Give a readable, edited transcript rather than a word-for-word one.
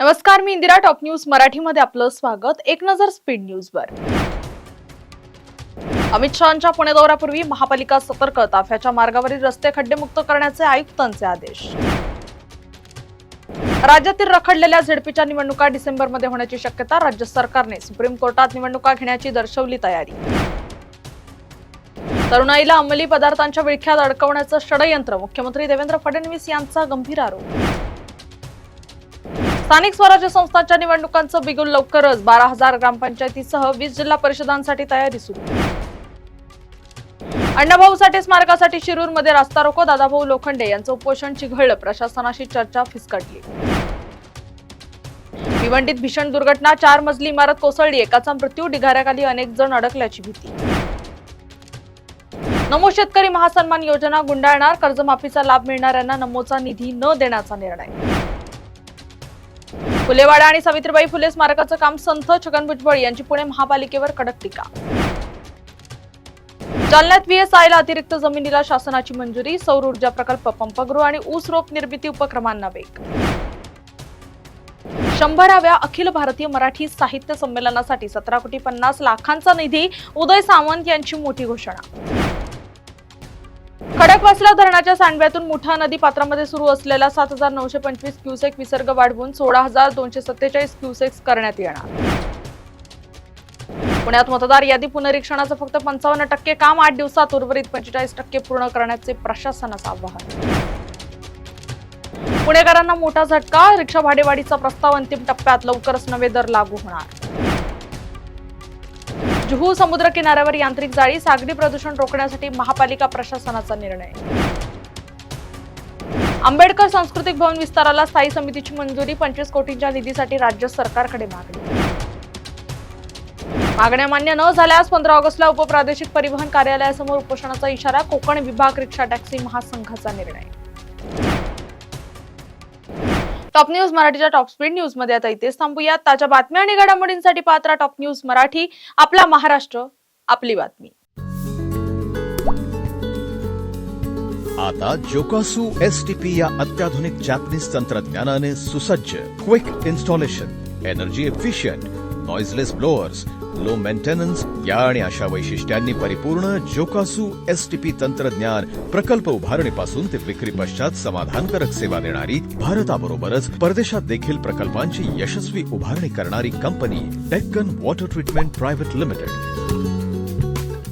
नमस्कार, मी Indira. Top news मराठीमध्ये आपलं स्वागत. एक नजर स्पीड न्यूजवर. अमित शहांच्या पुणे दौऱ्यापूर्वी महापालिका सतर्क. ताफ्याच्या मार्गावरील रस्ते खड्डेमुक्त करण्याचे आयुक्तांचे आदेश. राज्यातील रखडलेल्या झेडपीच्या निवडणुका डिसेंबरमध्ये होण्याची शक्यता. राज्य सरकारने सुप्रीम कोर्टात निवडणुका घेण्याची दर्शवली तयारी. तरुणाईला अंमली पदार्थांच्या विळख्यात अडकवण्याचं षडयंत्र. मुख्यमंत्री देवेंद्र फडणवीस यांचा गंभीर आरोप. स्थानिक स्वराज्य संस्थांच्या निवडणुकांचं बिगुल लवकरच. 12,000 ग्रामपंचायतीसह 20 जिल्हा परिषदांसाठी तयारी सुरू. अण्णाभाऊ साठे स्मारकासाठी शिरूरमध्ये रास्ता रोको. दादाभाऊ लोखंडे यांचं उपोषण चिघळलं. प्रशासनाशी चर्चा फिसकटली. भिवंडीत भीषण दुर्घटना. 4 मजली इमारत कोसळली. एकाचा मृत्यू. ढिगाऱ्याखाली अनेक जण अडकल्याची भीती. नमो शेतकरी महासन्मान योजना गुंडाळणार. कर्जमाफीचा लाभ मिळणाऱ्यांना नमोचा निधी न देण्याचा निर्णय. फुलेवाडा आणि सावित्रीबाई फुले स्मारकाचं काम संथ. छगन भुजबळ यांची पुणे महापालिकेवर कडक टीका. जालन्यात VSIला अतिरिक्त जमिनीला शासनाची मंजुरी. सौर ऊर्जा प्रकल्प, पंपगृह आणि ऊस रोप निर्मिती उपक्रमांना वेग. 100व्या अखिल भारतीय मराठी साहित्य संमेलनासाठी 17,50,00,000चा निधी. उदय सामंत यांची मोठी घोषणा. खडकवासला धरणाच्या सांडव्यातून मुठा नदी पात्रामध्ये सुरू असलेला 7,925 क्युसेक विसर्ग वाढवून 16,247 क्युसेक्स करण्यात येणार. पुण्यात मतदार यादी पुनरीक्षणाचं फक्त 55% काम. 8 दिवसात उर्वरित 45% पूर्ण करण्याचे प्रशासनाचं आवाहन. पुणेकरांना मोठा झटका. रिक्षा भाडेवाढीचा प्रस्ताव अंतिम टप्प्यात. लवकरच नवे दर लागू होणार. जुहू समुद्र किनाऱ्यावर यांत्रिक जाळी. सागरी प्रदूषण रोखण्यासाठी महापालिका प्रशासनाचा निर्णय. आंबेडकर सांस्कृतिक भवन विस्ताराला स्थायी समितीची मंजुरी. 25 कोटींच्या निधीसाठी राज्य सरकारकडे मागणी. मागण्या मान्य न झाल्यास 15 ऑगस्टला उपप्रादेशिक परिवहन कार्यालयासमोर उपोषणाचा इशारा. कोकण विभाग रिक्षा टॅक्सी महासंघाचा निर्णय. टॉप न्यूज मराठीच्या टॉप स्पीड न्यूज मध्ये आता इथेच थांबूयात. ताज्या बातम्या आणि घडामोडींसाठी पाहत राहा टॉप न्यूज मराठी. आपला महाराष्ट्र, आपली बातमी. आता जोकासू STP या अत्याधुनिक जॅपनीज तंत्रज्ञानाने सुसज्ज, quick installation, energy efficient, noiseless blowers, low maintenance या आणि अशा वैशिष्ट्यांनी परिपूर्ण जोकासू STP तंत्रज्ञान प्रकल्प उभारणीपासून ते विक्री पश्चात समाधानकारक सेवा देणारी, भारताबरोबरच परदेशात देखील प्रकल्पांची यशस्वी उभारणी करणारी company Deccan water treatment private limited.